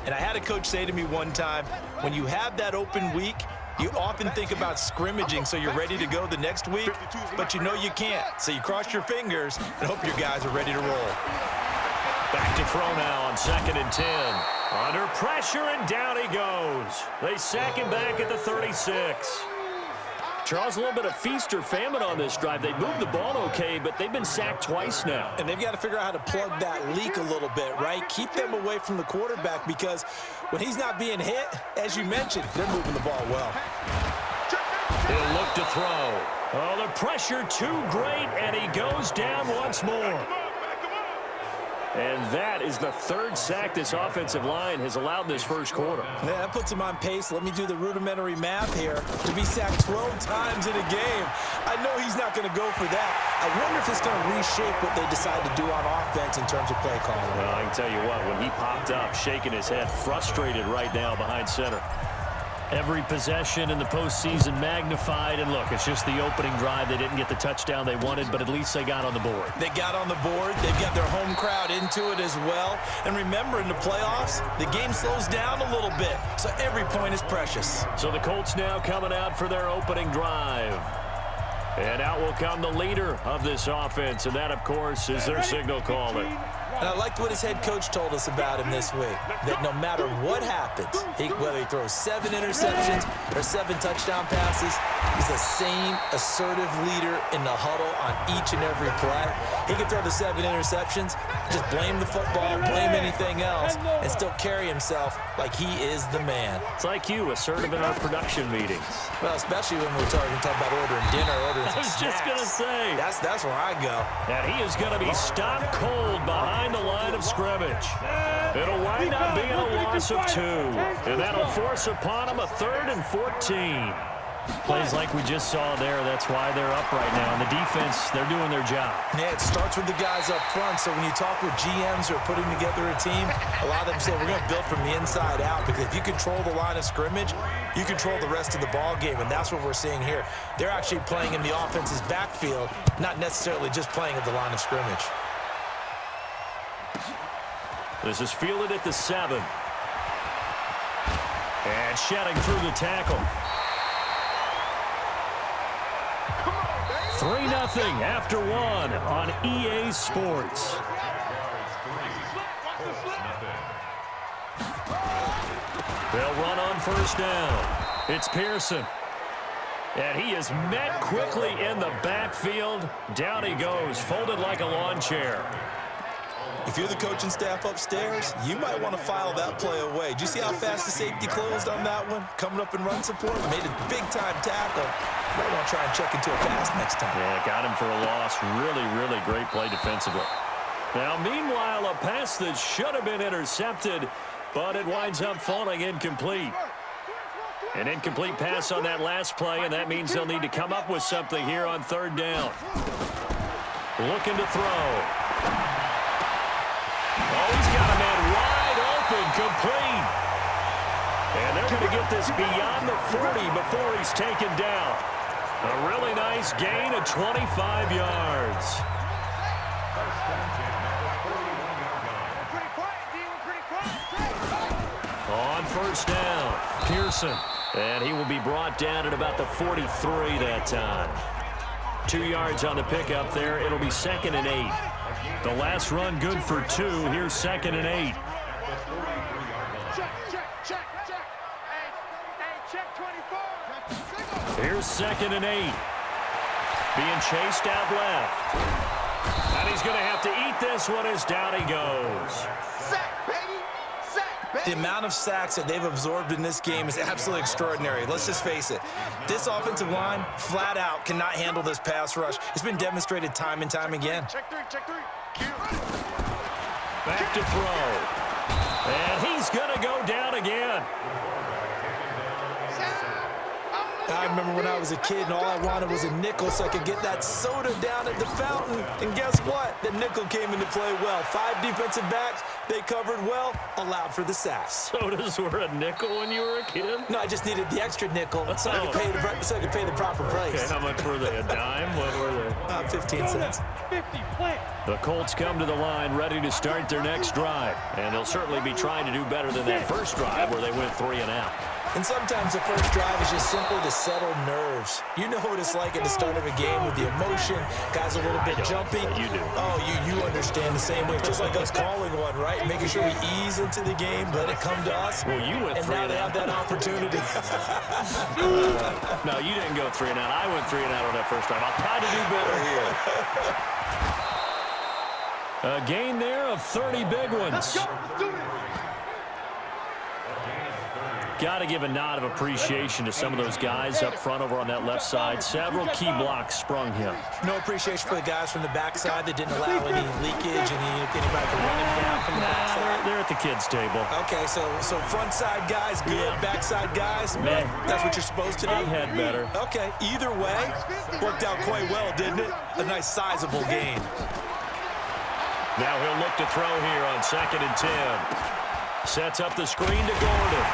And I had a coach say to me one time, when you have that open week, you often think about scrimmaging so you're ready to go the next week, but you know you can't. So you cross your fingers and hope your guys are ready to roll. Back to throw now on 2nd and 10. Under pressure, and down he goes. They sack him back at the 36. Charles, a little bit of feast or famine on this drive. They moved the ball okay, but they've been sacked twice now. And they've got to figure out how to plug that leak a little bit, right? Keep them away from the quarterback, because when he's not being hit, as you mentioned, they're moving the ball well. He'll look to throw. Oh, the pressure too great, and he goes down once more. And that is the 3rd sack this offensive line has allowed this first quarter. Yeah, that puts him on pace. Let me do the rudimentary math here. To be sacked 12 times in a game, I know he's not going to go for that. I wonder if it's going to reshape what they decide to do on offense in terms of play calling. Well, I can tell you what, when he popped up, shaking his head, frustrated right now behind center. Every possession in the postseason magnified, and look, it's just the opening drive. They didn't get the touchdown they wanted, but at least they got on the board. They got on the board. They've got their home crowd into it as well. And remember, in the playoffs, the game slows down a little bit, so every point is precious. So the Colts now coming out for their opening drive. And out will come the leader of this offense, and that, of course, is their signal caller. And I liked what his head coach told us about him this week, that no matter what happens, whether he throws 7 interceptions or 7 touchdown passes, he's the same assertive leader in the huddle on each and every play. He can throw the 7 interceptions, just blame the football, blame anything else, and still carry himself like he is the man. It's like you, assertive in our production meetings. Well, especially when we're talking about ordering dinner, ordering some snacks. I was just going to say. That's where I go. And he is going to be stopped cold behind the line of scrimmage. It'll wind up being a loss of 2. And that'll force upon him a 3rd and 14. Plays like we just saw there, that's why they're up right now. And the defense, they're doing their job. Yeah, it starts with the guys up front. So when you talk with GMs who are putting together a team, a lot of them say we're going to build from the inside out, because if you control the line of scrimmage, you control the rest of the ball game, and that's what we're seeing here. They're actually playing in the offense's backfield, not necessarily just playing at the line of scrimmage. This is fielded at the 7. And shedding through the tackle. 3-0 after 1 on EA Sports. They'll run on 1st down. It's Pearson. And he is met quickly in the backfield. Down he goes, folded like a lawn chair. If you're the coaching staff upstairs, you might want to file that play away. Did you see how fast the safety closed on that one? Coming up in run support, made a big-time tackle. Might want to try and check into a pass next time. Yeah, got him for a loss. Really, really great play defensively. Now, meanwhile, a pass that should have been intercepted, but it winds up falling incomplete. An incomplete pass on that last play, and that means they'll need to come up with something here on 3rd down. Looking to throw. Oh, he's got a man wide open, complete. And they're going to get this beyond the 40 before he's taken down. A really nice gain of 25 yards. On 1st down, Pearson. And he will be brought down at about the 43 that time. 2 yards on the pickup there. It'll be 2nd and 8. The last run good for 2. Here's 2nd and 8. Here's 2nd and 8. Being chased out left. And he's going to have to eat this one as down he goes. The amount of sacks that they've absorbed in this game is absolutely extraordinary. Let's just face it. This offensive line, flat out, cannot handle this pass rush. It's been demonstrated time and time again. Back to throw. And he's going to go down again. I remember when I was a kid and all I wanted was a nickel so I could get that soda down at the fountain. And guess what? The nickel came into play well. 5 defensive backs, they covered well, allowed for the sack. Sodas were a nickel when you were a kid? No, I just needed the extra nickel so I could pay the proper price. Okay, how much were they? A dime? What were they? 15 cents. 50 plant. The Colts come to the line ready to start their next drive. And they'll certainly be trying to do better than that first drive where they went 3 and out. And sometimes the first drive is just simply to settle nerves. You know what it's like at the start of a game with the emotion. Guys a little bit jumpy. You do. Oh, you understand the same way. Just like us calling one, right? Making sure we ease into the game, let it come to us. Well, you went 3 and out. And now they have that opportunity. No, you didn't go 3 and out. I went 3 and out on that first drive. I'll try to do better here. A gain there of 30 big ones. Got to give a nod of appreciation to some of those guys up front over on that left side. Several key blocks sprung him. No appreciation for the guys from the backside that didn't allow any leakage and anybody to run him down from the backside. They're at the kids' table. Okay, so front side guys good, backside guys, man, that's what you're supposed to do. They had better. Okay, either way, worked out quite well, didn't it? A nice sizable gain. Now he'll look to throw here on 2nd and 10. Sets up the screen to Gordon.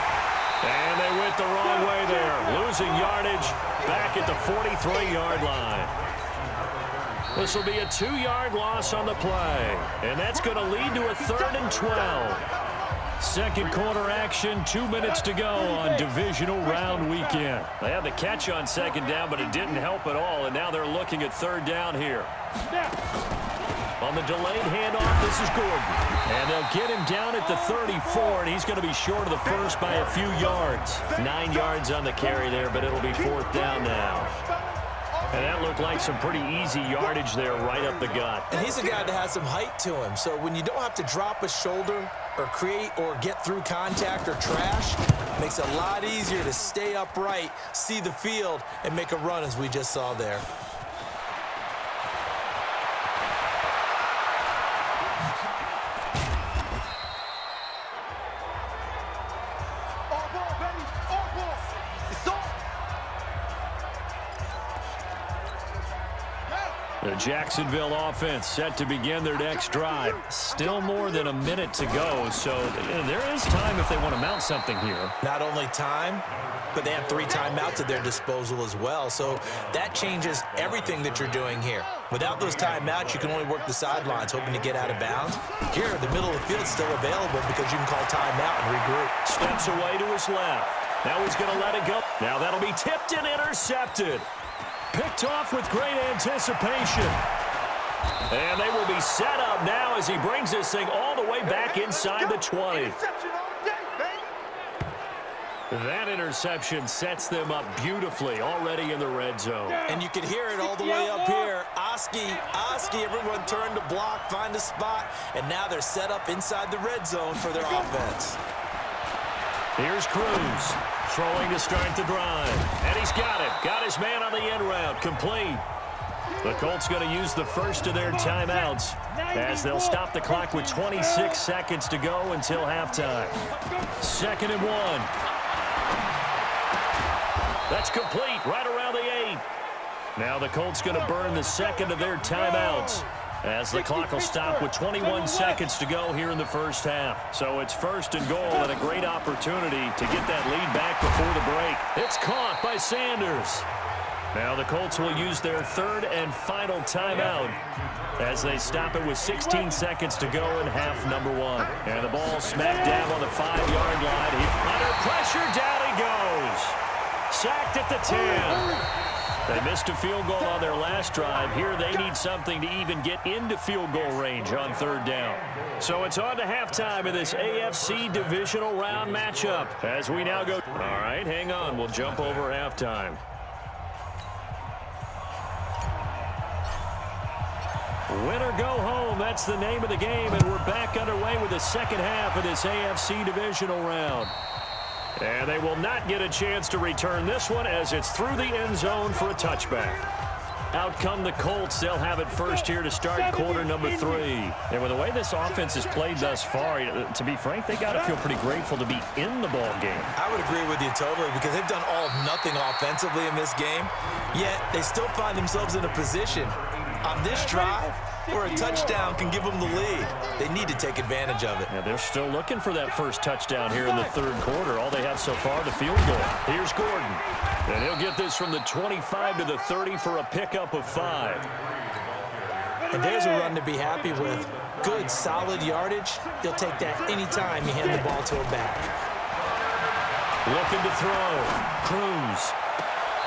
And they went the wrong way there. Losing yardage back at the 43-yard line. This will be a 2-yard loss on the play. And that's going to lead to a 3rd and 12. Second quarter action, 2 minutes to go on divisional round weekend. They had the catch on 2nd down, but it didn't help at all. And now they're looking at 3rd down here. On the delayed handoff, this is Gordon. And they'll get him down at the 34, and he's going to be short of the first by a few yards. 9 yards on the carry there, but it'll be 4th down now. And that looked like some pretty easy yardage there right up the gut. And he's a guy that has some height to him, so when you don't have to drop a shoulder or create or get through contact or trash, it makes it a lot easier to stay upright, see the field, and make a run as we just saw there. The Jacksonville offense set to begin their next drive. Still more than a minute to go, so there is time if they want to mount something here. Not only time, but they have 3 timeouts at their disposal as well, so that changes everything that you're doing here. Without those timeouts, you can only work the sidelines, hoping to get out of bounds. Here, the middle of the field is still available because you can call timeout and regroup. Steps away to his left. Now he's going to let it go. Now that'll be tipped and intercepted. Picked off with great anticipation. And they will be set up now as he brings this thing all the way back inside the 20. That interception sets them up beautifully already in the red zone. And you can hear it all the way up here. Oski, everyone turned to block, find a spot, and now they're set up inside the red zone for their offense. Here's Cruz. Throwing to start the drive. And he's got it. Got his man on the end route. Complete. The Colts going to use the first of their timeouts as they'll stop the clock with 26 seconds to go until halftime. 2nd and 1. That's complete right around the 8. Now the Colts going to burn the second of their timeouts as the clock will stop with 21 seconds to go here in the first half. So it's 1st and goal and a great opportunity to get that lead back before the break. It's caught by Sanders. Now the Colts will use their 3rd and final timeout as they stop it with 16 seconds to go in half number 1. And the ball smack dab on the 5-yard line. Under pressure, down he goes. Sacked at the 10. They missed a field goal on their last drive. Here they need something to even get into field goal range on 3rd down. So it's on to halftime in this AFC divisional round matchup as we now go. All right, hang on. We'll jump over halftime. Win or go home, that's the name of the game, and we're back underway with the second half of this AFC divisional round. And they will not get a chance to return this one as it's through the end zone for a touchback. Out come the Colts. They'll have it first here to start quarter number 3. And with the way this offense has played thus far, to be frank, they got to feel pretty grateful to be in the ball game. I would agree with you totally because they've done all of nothing offensively in this game, yet they still find themselves in a position on this drive where a touchdown can give them the lead. They need to take advantage of it. Yeah, they're still looking for that first touchdown here in the 3rd quarter. All they have so far, the field goal. Here's Gordon. And he'll get this from the 25 to the 30 for a pickup of 5. And there's a run to be happy with. Good, solid yardage. He'll take that anytime you hand the ball to him back. Looking to throw. Cruz.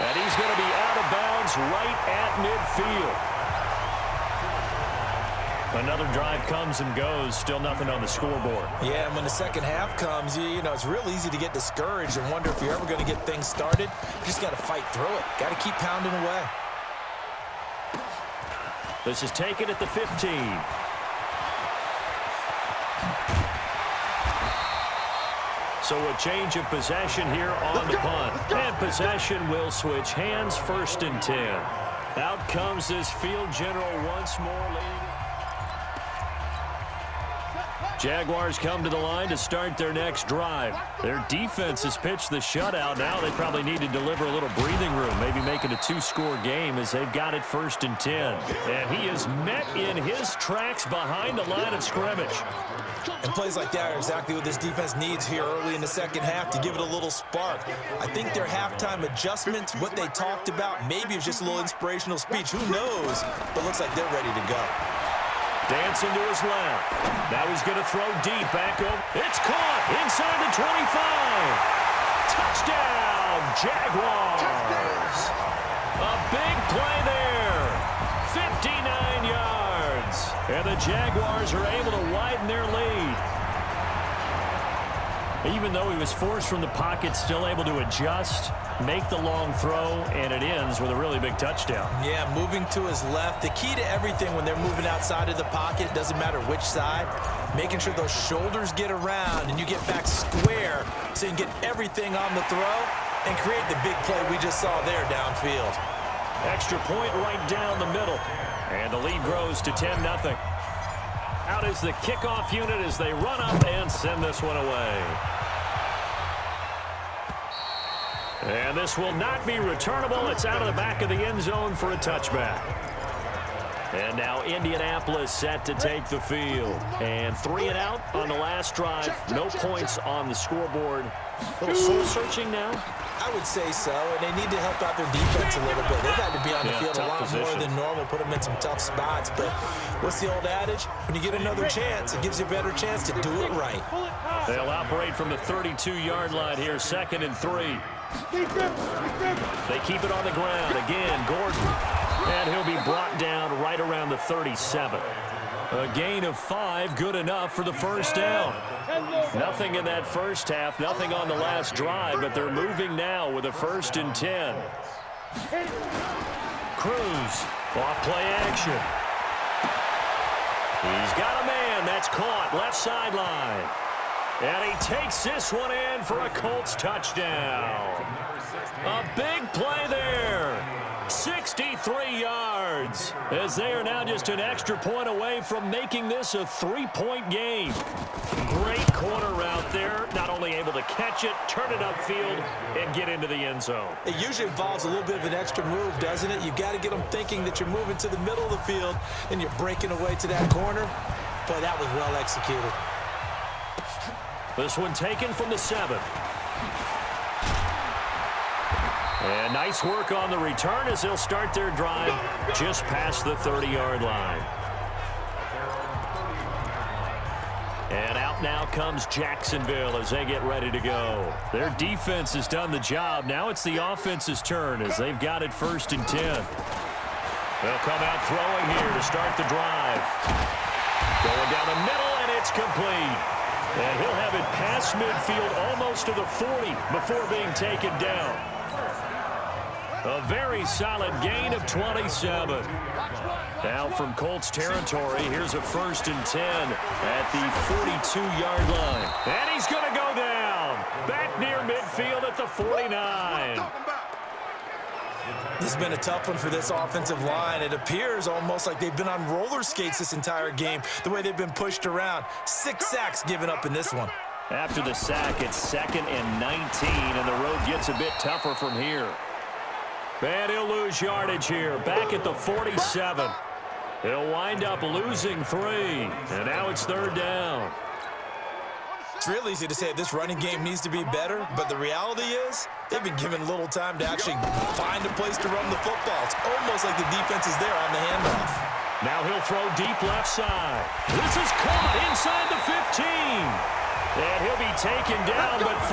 And he's going to be out of bounds right at midfield. Another drive comes and goes. Still nothing on the scoreboard. Yeah, and when the second half comes, you know, it's real easy to get discouraged and wonder if you're ever going to get things started. You just got to fight through it. Got to keep pounding away. This is taken at the 15. So a change of possession here on the punt. And possession will switch hands, 1st and 10. Out comes this field general once more, leading. Jaguars come to the line to start their next drive. Their defense has pitched the shutout. Now they probably need to deliver a little breathing room, maybe make it a 2-score game as they've got it 1st and 10. And he is met in his tracks behind the line of scrimmage. And plays like that are exactly what this defense needs here early in the second half to give it a little spark. I think their halftime adjustments, what they talked about, maybe it was just a little inspirational speech. Who knows? But looks like they're ready to go. Dancing to his left. Now he's going to throw deep back over. It's caught inside the 25. Touchdown, Jaguars. A big play there. 59 yards. And the Jaguars are able to widen their lead. Even though he was forced from the pocket, still able to adjust, make the long throw, and it ends with a really big touchdown. Yeah, moving to his left. The key to everything when they're moving outside of the pocket, doesn't matter which side, making sure those shoulders get around and you get back square so you can get everything on the throw and create the big play we just saw there downfield. Extra point right down the middle. And the lead grows to 10-0. Out is the kickoff unit as they run up and send this one away. And this will not be returnable. It's out of the back of the end zone for a touchback. And now Indianapolis set to take the field. And 3 and out on the last drive. No points on the scoreboard. A little soul-searching now. I would say so, and they need to help out their defense a little bit. They've had to be on the field a lot more than normal, put them in some tough spots. But what's the old adage? When you get another chance, it gives you a better chance to do it right. They'll operate from the 32-yard line here, 2nd and 3. They keep it on the ground. Again, Gordon. And he'll be brought down right around the 37. A gain of 5, good enough for the first down. Nothing in that first half, nothing on the last drive, but they're moving now with a 1st and 10. Cruz, off play action. He's got a man that's caught, left sideline. And he takes this one in for a Colts touchdown. A big play there. 63 yards as they are now just an extra point away from making this a 3-point game. Great corner route there. Not only able to catch it, turn it upfield, and get into the end zone. It usually involves a little bit of an extra move, doesn't it? You've got to get them thinking that you're moving to the middle of the field and you're breaking away to that corner. Boy, that was well executed. This one taken from the 7. And nice work on the return as they'll start their drive just past the 30-yard line. And out now comes Jacksonville as they get ready to go. Their defense has done the job. Now it's the offense's turn as they've got it 1st and 10. They'll come out throwing here to start the drive. Going down the middle, and it's complete. And he'll have it past midfield almost to the 40 before being taken down. A very solid gain of 27. Now from Colts territory, here's a 1st and 10 at the 42-yard line. And he's going to go down. Back near midfield at the 49. This has been a tough one for this offensive line. It appears almost like they've been on roller skates this entire game, the way they've been pushed around. 6 sacks given up in this one. After the sack, it's 2nd and 19, and the road gets a bit tougher from here. And he'll lose yardage here, back at the 47. He'll wind up losing 3, and now it's 3rd down. It's real easy to say this running game needs to be better, but the reality is they've been given little time to actually find a place to run the football. It's almost like the defense is there on the handoff. Now he'll throw deep left side. This is caught inside the 15. And he'll be taken down, but first.